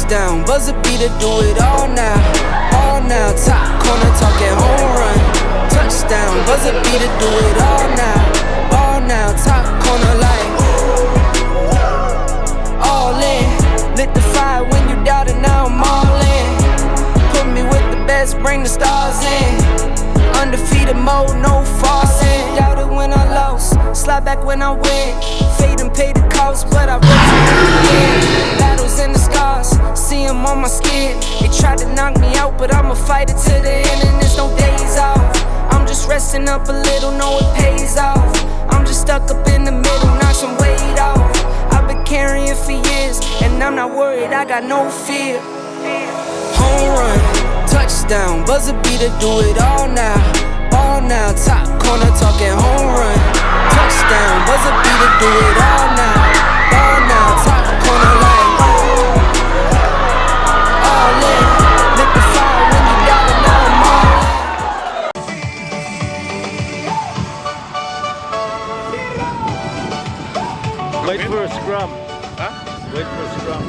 Touchdown, buzzer beater, do it all now. All now, top corner talking home run. Touchdown, buzzer beater, do it all now. All now, top corner like all in. Lit the fire when you doubted, now I'm all in. Put me with the best, bring the stars in. Undefeated mode, no falsing. Doubted when I lost, slide back when I win. Fade and pay the cost, but I rose to the end. Battles and the scars, see them on my skin. They tried to knock me out, but I'ma fight it to the end. And there's no days off. I'm just resting up a little, know it pays off. I'm just stuck up in the middle, knock some weight off. I've been carrying for years, and I'm not worried, I got no fear. Home run, touchdown, buzzer beater, do it all now. All now, top corner talking home run. Touchdown, buzzer beater, do it all now. All now, top corner like all in. Lit the fire when you got it, now I'm all in. Wait for a scrum. Huh? Wait for a scrum.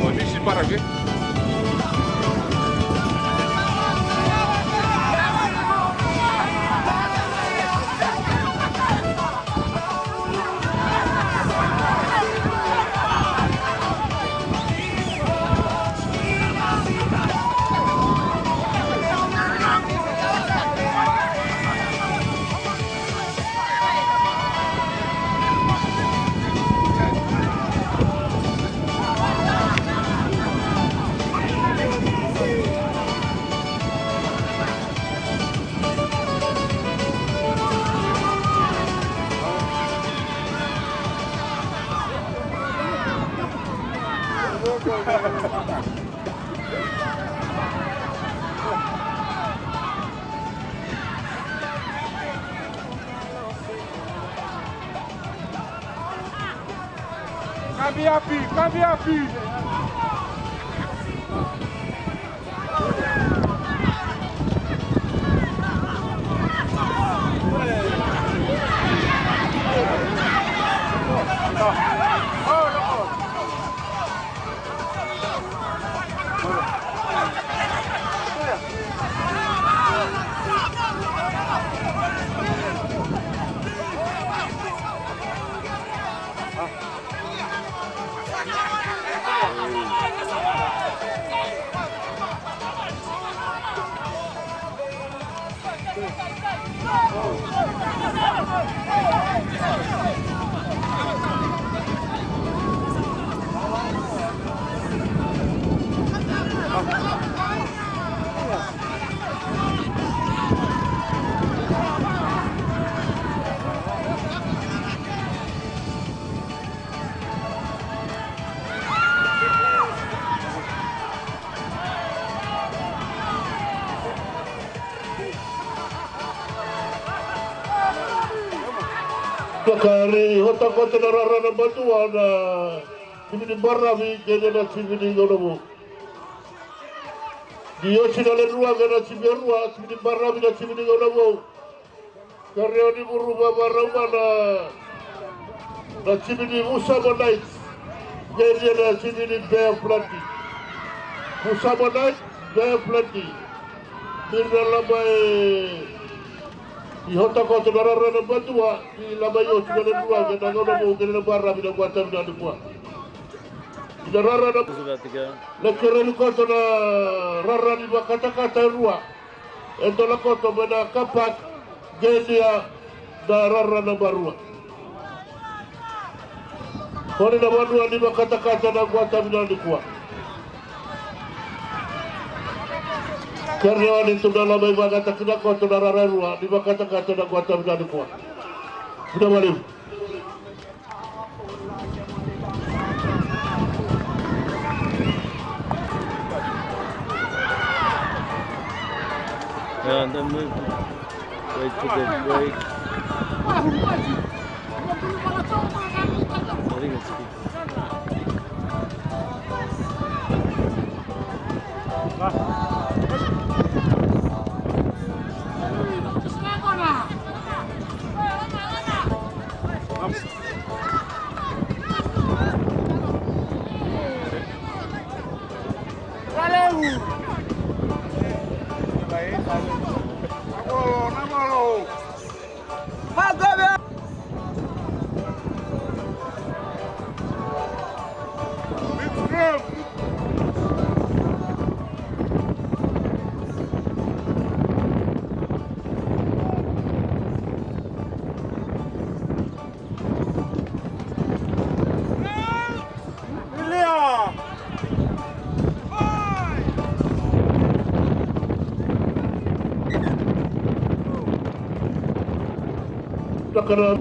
Oh, this is Baravi. Come here, Kari hota kota na rara batuan na sibini Baravi kene na sibini Gaunavou. Diyosi na Nadroga na sibini Baravi na sibini Gaunavou. Kari oni muruba barama na sibini Musama Knights kene na sibini Bear Planty. Musama Knights Bear Planty. Mirna lamai ihota kota na rara na batua di lamayo si Nadroga na Gaunavou kene na Baravi na guatam na dukwa. Ida rara na na kerelu kota na rara di kata-kata rua. Ento la kota mena kapak gedia na rara na barua. Kone na barua di kata-kata na guatam na dukwa. Karyawan itu dalam ibadah kita kota na rara rua di kata-kata na guatam na dukwa. Sudah balik. And then move. Wait for the break. I think it's good. Takara.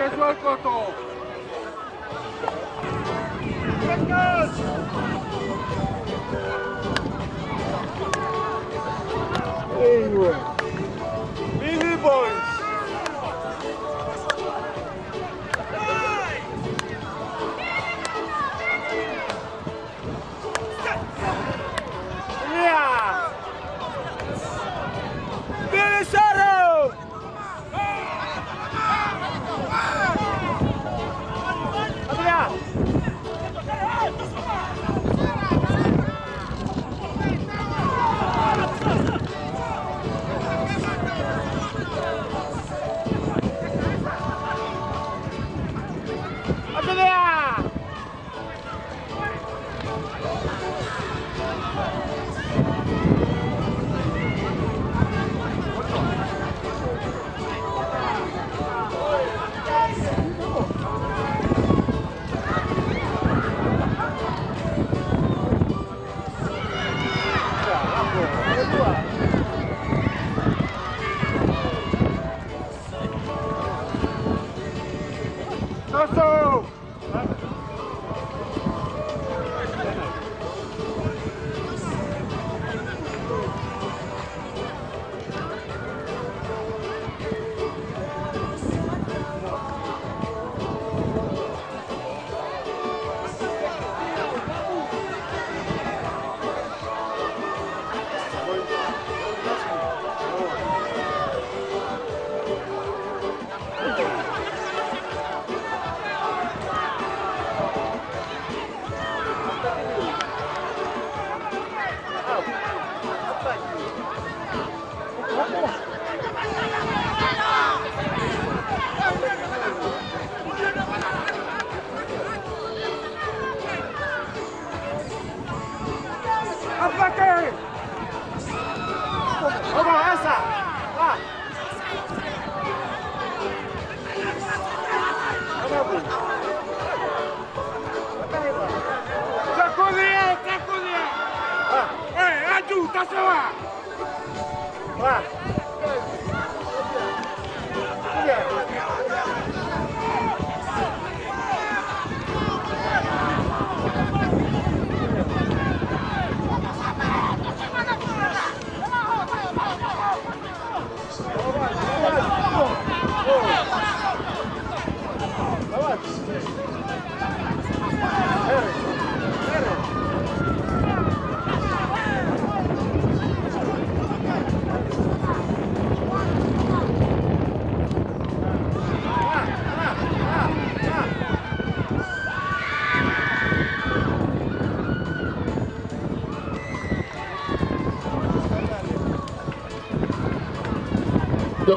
Casual koto. Anyway. Billy boys. Yeah. Billy Shadow.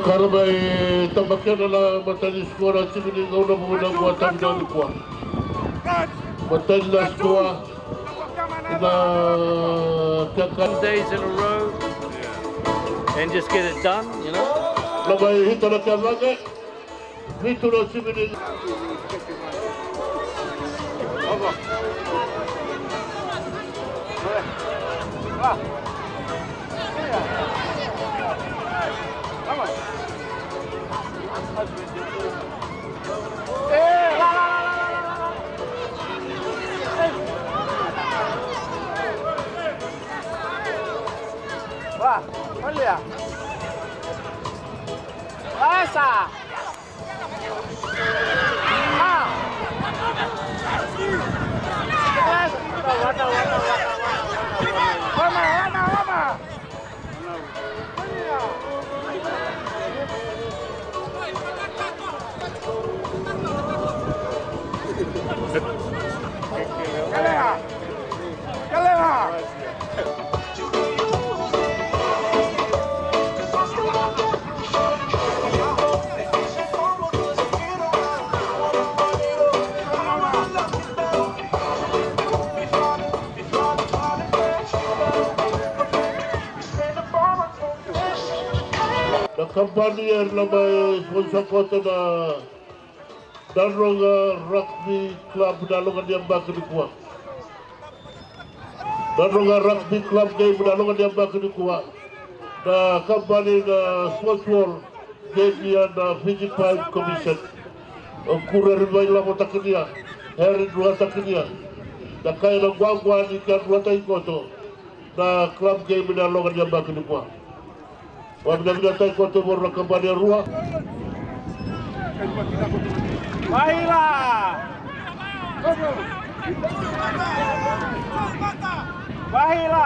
Karabay tamakyan na lang matalis ko na sinigaw na muna buwatan ng kuwa. Matay na stua. Some days in a row and just get it done, you know. Labai hito na kiamage. Hito na simini. Olha! Essa! Ah! Vamos! Galera! Kampanye labai sponsor kota na Nadroga Rugby Club Dalongan yang bakal dikuat. Nadroga Rugby Club game Dalongan yang bakal dikuat. Na kampanye na sports wall game na Fiji Pipe Commission. Kurer ribai lama takinia, hari dua takinia. Na kaya na guagua ni kan dua taikoto. Na club game Dalongan yang bakal dikuat. Wabila tay kote borna kampanye rua. Bahila! Bahila!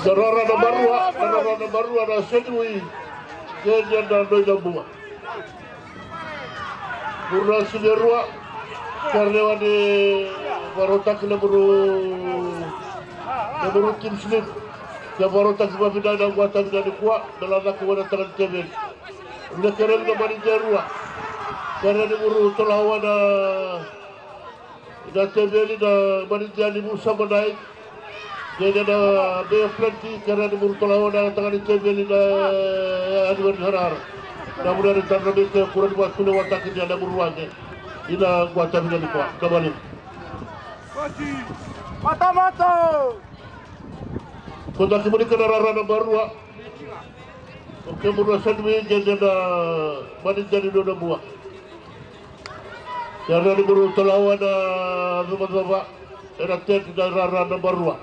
Sarara na barua na sedui. Kenya na doida bunga. Burna siberua. Karena di barotak leburu tim slip, ya barotak sebabnya ada buatan dari kuat dalam nak kuat tangan tebel. Udah keren na manijerua, karena di buru tolawan na tebel na manijer di musa menaik, jadi ada bea plenty karena di buru tolawan na tangan tebel na aduan harar. Namun dari tangan itu kurang buat kuno watak ini ada buruannya. Ina guata bila dikuat, kembali. Mata! Kota kembali ke narara barua. Oke, merasa demi jadi ada mana jadi dua buah. Karena di buru telawan rumah era tet dan narara barua.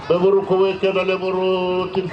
Berburu kowe kena leburu tim.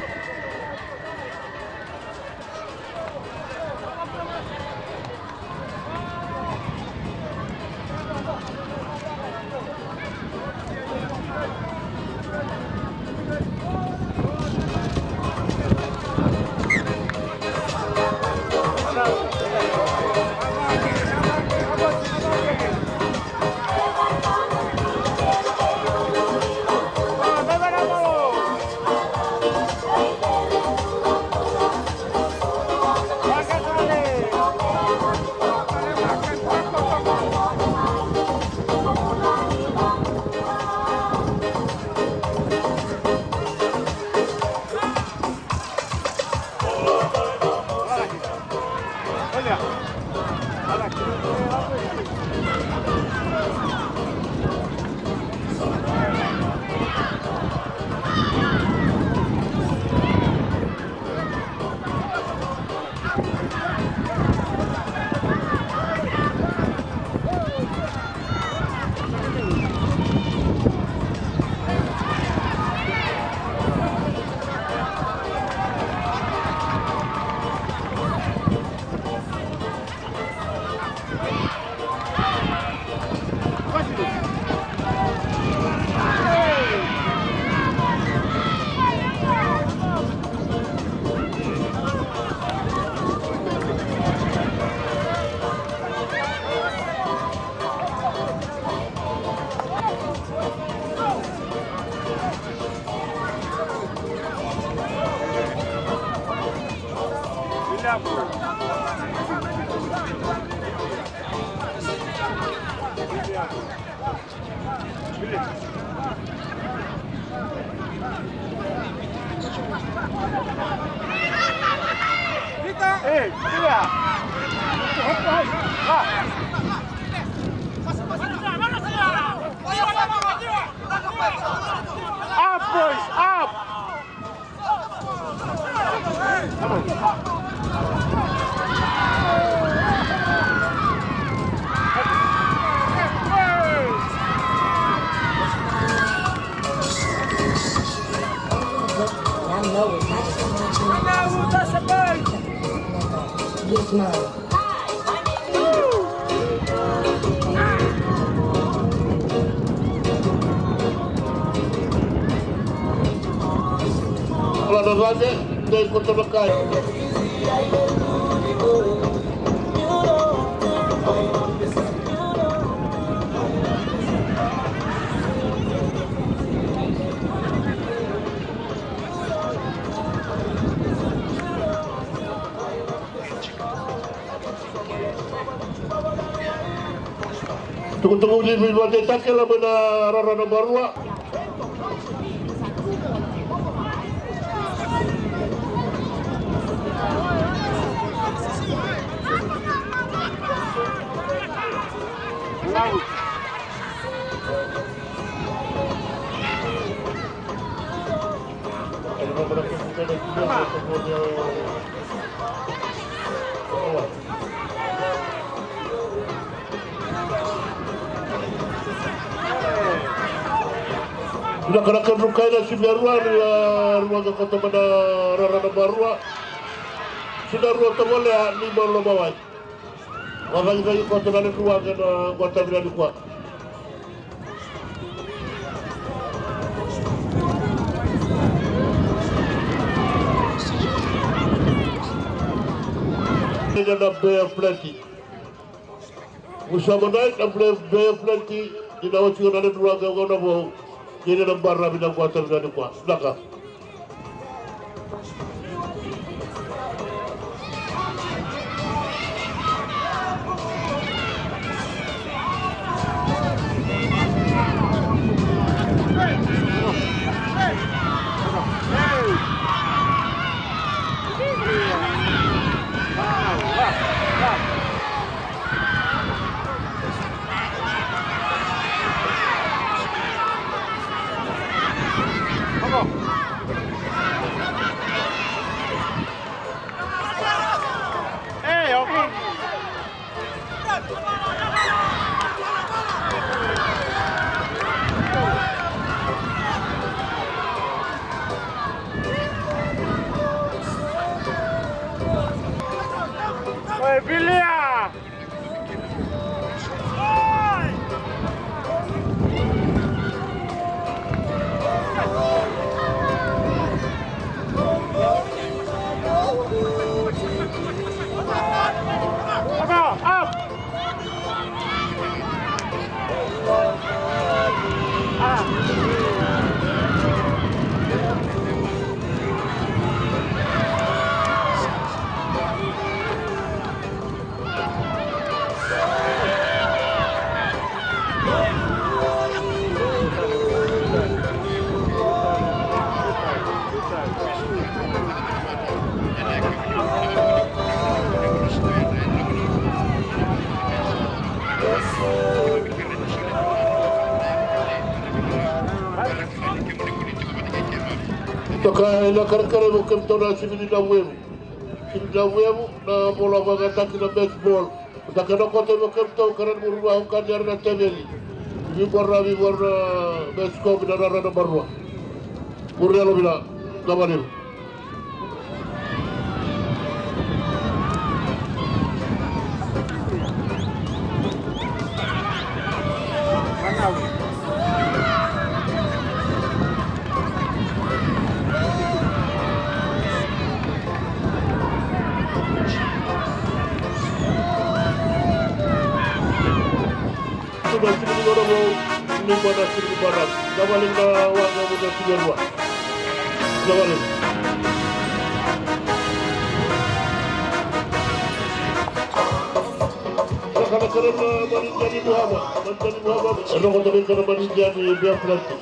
Up, boys, up! Yes, ma'am. Kalau ada dari kota Mekai. Tunggu-tunggu di luar desa kalau benar rara barua. Sudah kerahkan rukai dan siberua di ruang kota pada rara barua. Sudah ruang terboleh ni baru bawah. Orang kita kota dari ruang kan kota bila dikuat. Ini ada bayar plenty. Usaha menaik dan bayar plenty di dalam cium ada ruang Gaunavou. Jadi dalam Baravi dan kuasa bila dikuat. Sudahkah? Bilia! Toka ina karakara mo kemtona Sigatoka na bola magataki na netball. Toka na kote mo kemtona karan murua ukanyar na tebeli. Ibi Baravi warna besko binarara na barua. Murya lo bila gabanil. Sudah sini Gaunavou ini pada sini barat. Gabalin na warga muda siberua. Gabalin. Kalau kerana Malaysia ni Muhammad, orang kata kerana Malaysia ni biar pelatih.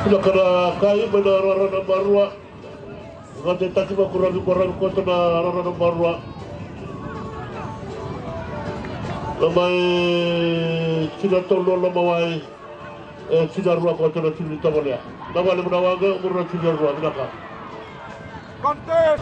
Sudah kena kai pada rara barua. Nanti tak cuma kurang kota na rara barua. Lamai Sigatoka lamai Sigarua kota na cili tamalya. Namanya menawaga umur na Sigarua binaka. Kontes.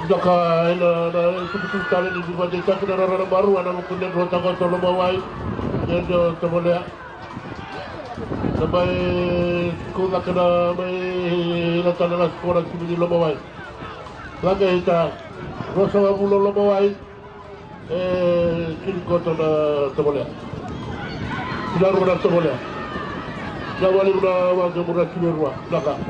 Jaka itu kali ini juga kita kendaraan baru ada mungkin dua tahun tolong bawai yang terboleh sampai kita kena lakukan dalam sekolah sini lo bawai lagi kita rosawa bulan lo bawai kini kota terboleh sudah rumah terboleh dah balik sudah warga murah sini rumah belakang.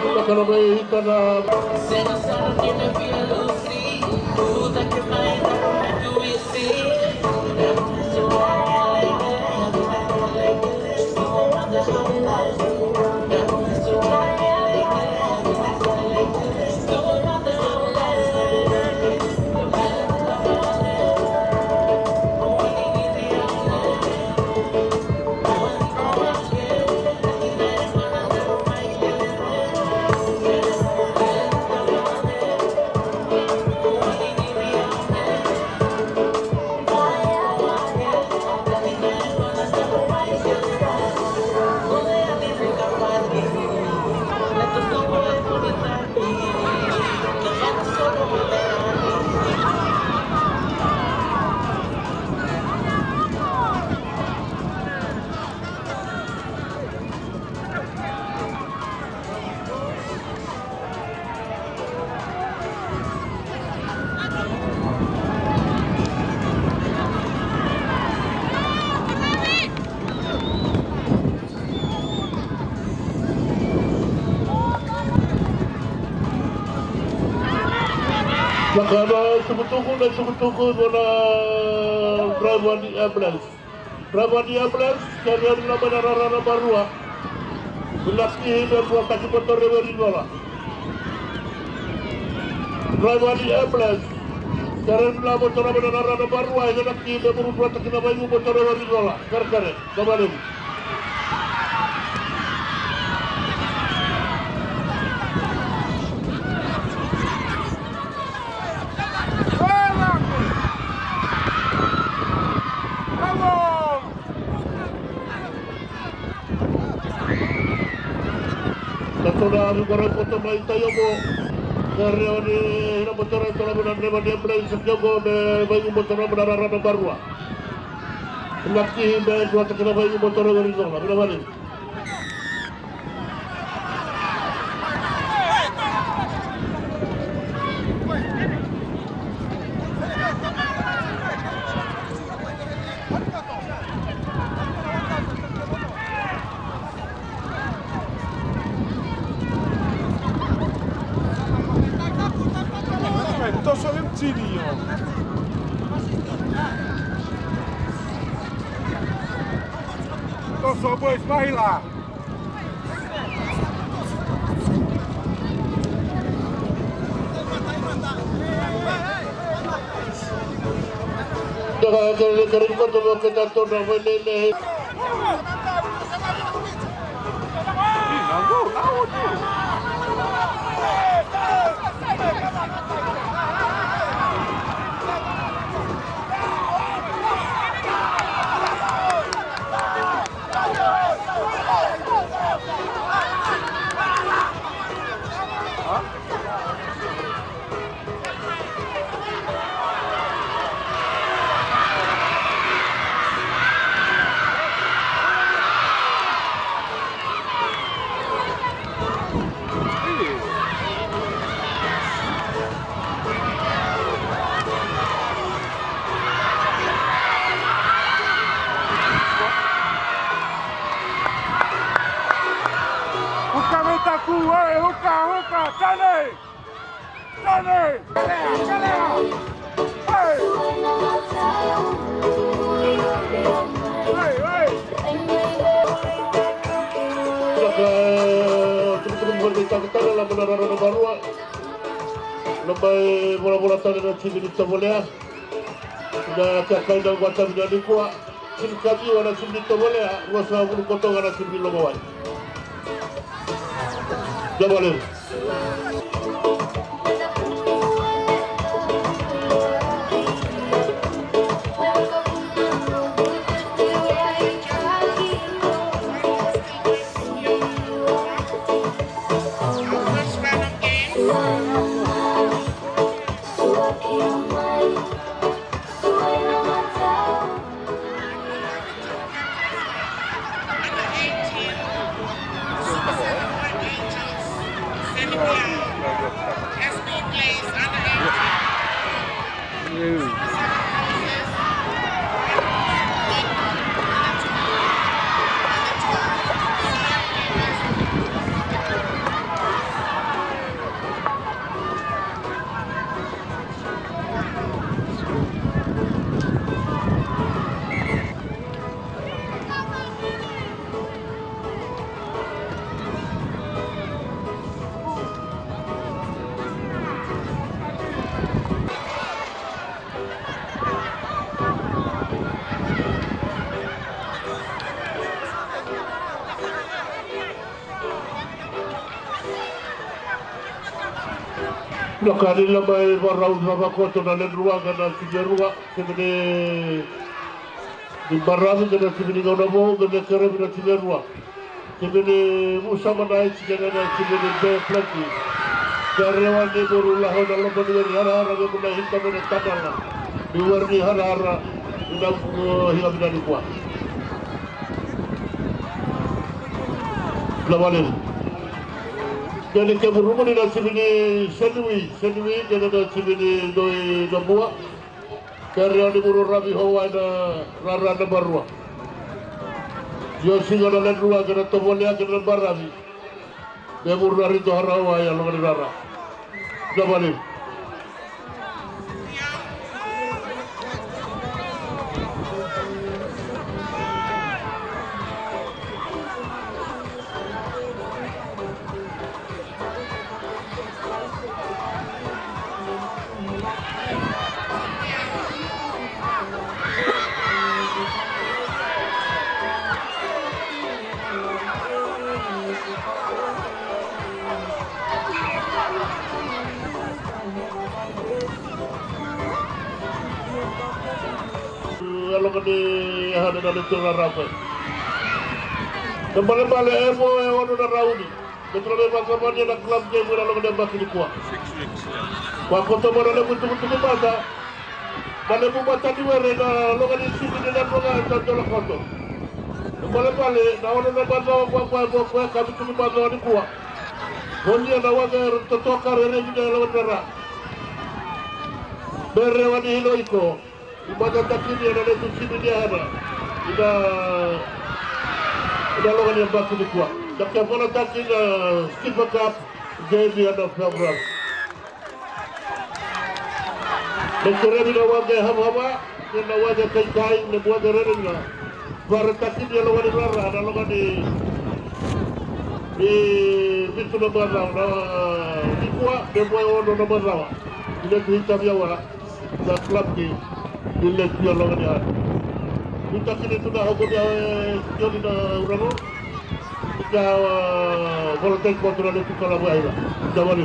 Kalau may hita na Nakana sumutuko na driver di ambulance. Driver di ambulance kaya na manarara barua. Bilaki hidup buat kaki motor rewari bola. Driver di ambulance kaya na motor manarara barua. Bilaki hidup buat kaki motor rewari bola. Kare kembali. Sudah berkorban foto mai tayo mo karena ni hina motor itu lah benar benar dia play sejogo de bayu motor benar benar barua. Laki be dua tekna bayu motor dari zona benar benar. Só vou esbarrilar. Kalau kau kita tu dah boleh. Kita dalam benar-benar barua. Lebih bola-bola tadi dan cibi kita boleh. Sudah kakak dan macam jadi kuat. Cibi kami ada cibi kita boleh. Ruasa bulu potong ada cibi lomawai. Dah boleh. Nakanila mai warau sama koto na Nadroga na Sigerua kemene di Baravi na kemene Gaunavou kemene Karabi na Sigerua kemene Musama na kemene Be Plaki karewan ni boru laho na loba ni hara ke muna hita mene tadala di warni hara ina higa bina di kwa lawalim jadi ke berumun di sini senwi jadi di sini doi dambua karya di buru rabi hawa na rara na barua yo singa na Nadroga kena tobolnya kena Baravi de buru dari to harawa ya lo rara lawalim kalau kini ada dalam turun rapat. Kembali emo yang ada dalam rauni. Betul betul macam dia nak kelab game kalau kena baki di kuah. Kuah kota mana lepas betul bahasa. Mana buat tadi mereka lo kini sini di Nadroga jalan kota. Kembali nawan ada bahasa kuah kami tu bahasa di kuah. Konya nawan tertokar ini di dalam darah. Berewani hilo iko. Ibadah takini ada itu sini dia ada. Ida logan yang baki di kuah. Tak pernah takin skip cup jadi ada program. Lekere bila wajah haba, bila wajah kai lebuat derenya. Baru takin dia logan di rara, ada logan di bisu na barang di kuah dia buat orang na barang. Ida hitam yawa, dah klub di dia logan dia. Kita kini tu dah hukum dia jadi dah urang. Kita volunteer kontrol itu kalau buat lah. Jawab.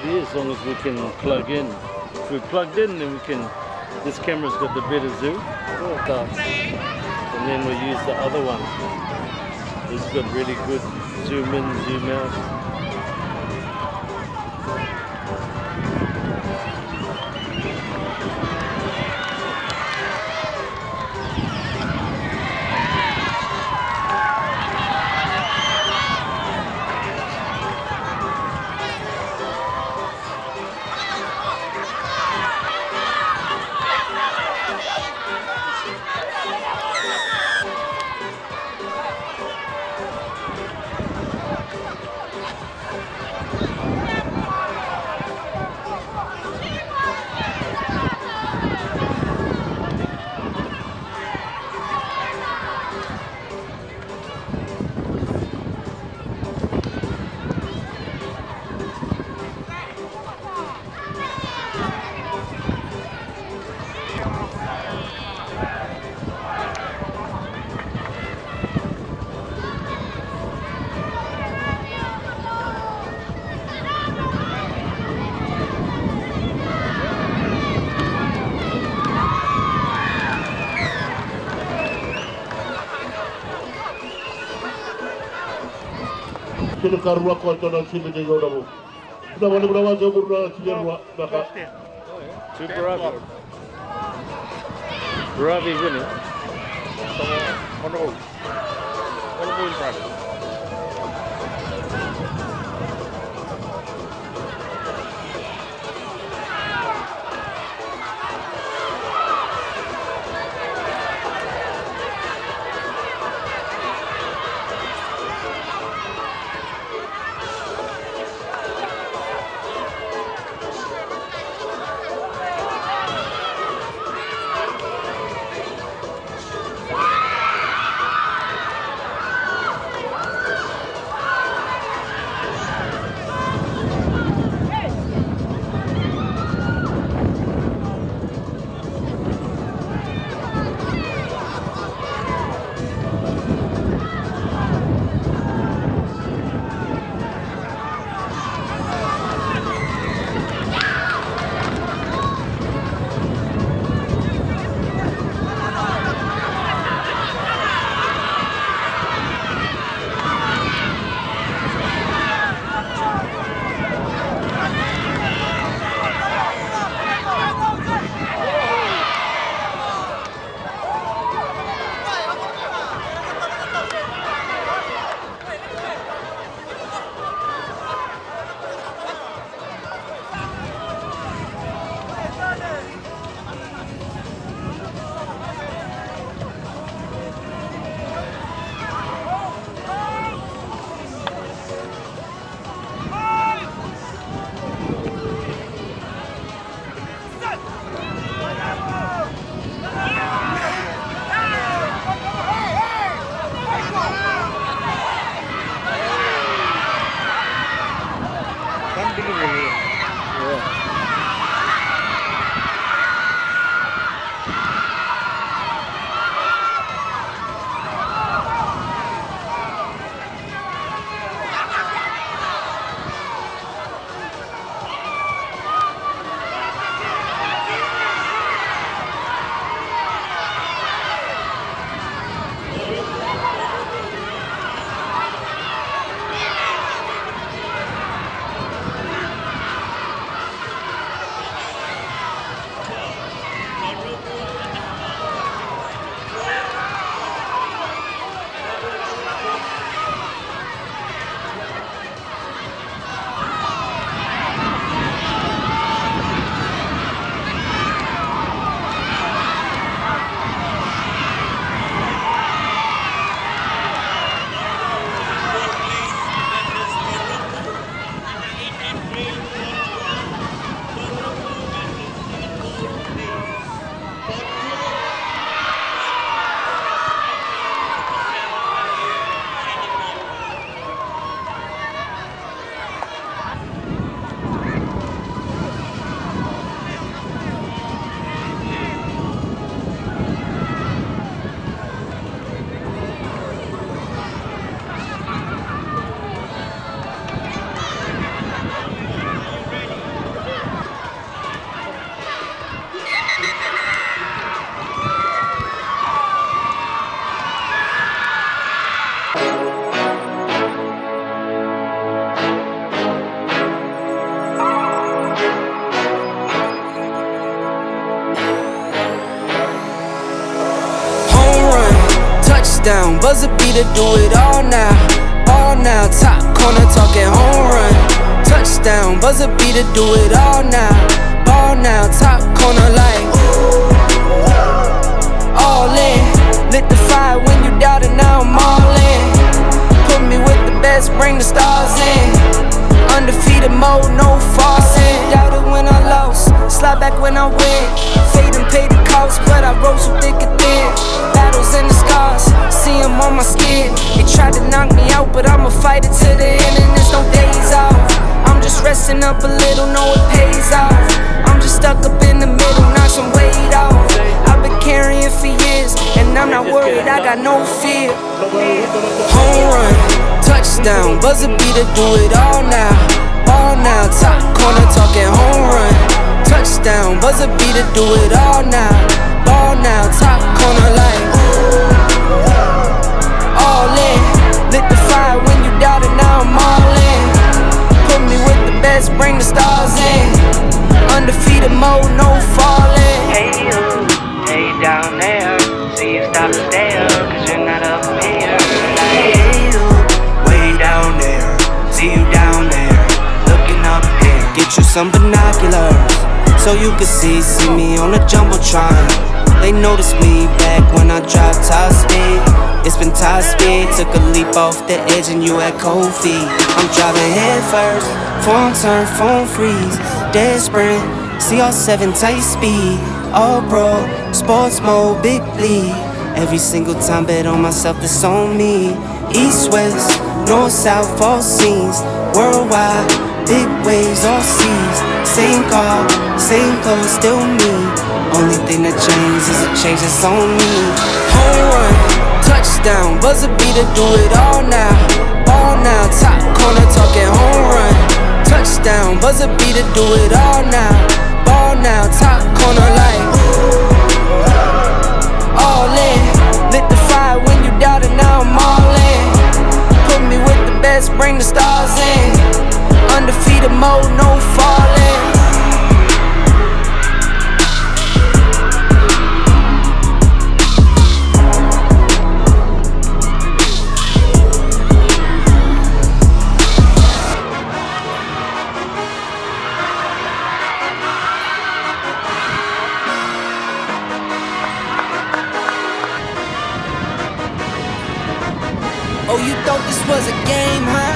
As long as we can plug in. If we're plugged in, then we can. This camera's got the better zoom, and then we use the other one. It's got really good zoom in, zoom out. Sini karua kota dan sini di Gaunavou. Sudah balik berapa jam berapa Sigerua? To Baravi. Baravi winning. Gaunavou in front. Touchdown, buzzer beater, do it all now. All now, top corner talking home run. Touchdown, buzzer beater, do it all now. Ball now, top corner like all in. Lit the fire when you doubted, now I'm all in. Put me with the best, bring the stars in. Undefeated mode, no falsing. Doubted when I lost, slide back when I win. Fade and pay the cost, but I rose through thick and thin. Battles and the scars, see them on my skin. They tried to knock me out, but I'ma fight it to the end, and there's no days off. I'm just resting up a little, know it pays off. I'm just stuck up in the middle, knock some weight off. I've been carrying for years, and I'm not worried, I got no fear. Home run, touchdown, buzzer beater, do it all now. All now, top corner talking home run. Touchdown, buzzer beater, do it all now. Ball now, top corner like all in. Lit the fire when you doubted, now I'm all in. Put me with the best, bring the stars in. Undefeated mode, no falling. Hey you, hey down there. See you stop and stare, cause you're not up here. Like, hey you, way down there. See you down there, looking up here. Get you some binoculars, so you can see me on the Jumbotron. They noticed me back when I dropped top speed. It's been top speed, took a leap off the edge and you had cold feet. I'm driving head first, phone turn, phone freeze. Dead sprint, CR7 tight speed. All pro, sports mode, big bleed. Every single time bet on myself, that's on me. East, west, north, south, all scenes. Worldwide, big waves, all seas. Same car, same clothes, still me. Only thing that changed is a change that's on me. Home run, touchdown, buzzer beater, do it all now. All now, top corner talking home run. Touchdown, buzzer beater, do it all now. Ball now, top corner like all in. Lit the fire when you doubted, now I'm all in. Put me with the best, bring the stars in. Undefeated mode, no falling. Oh, you thought this was a game, huh?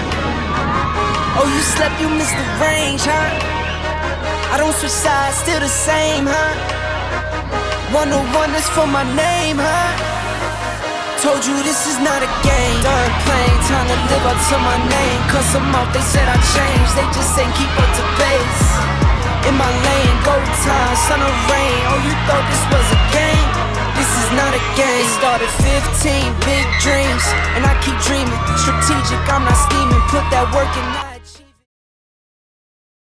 Oh, you slept, you missed the range, huh? I don't switch sides, still the same, huh? 101, that's for my name, huh? Told you this is not a game. Done playing, time to live up to my name. Cut some off, they said I changed, they just ain't keep up to sun or rain. Oh, you thought this was a game? This is not a game. It started 15 big dreams, and I keep dreaming. Strategic, I'm not scheming. Put that work in, not achieving.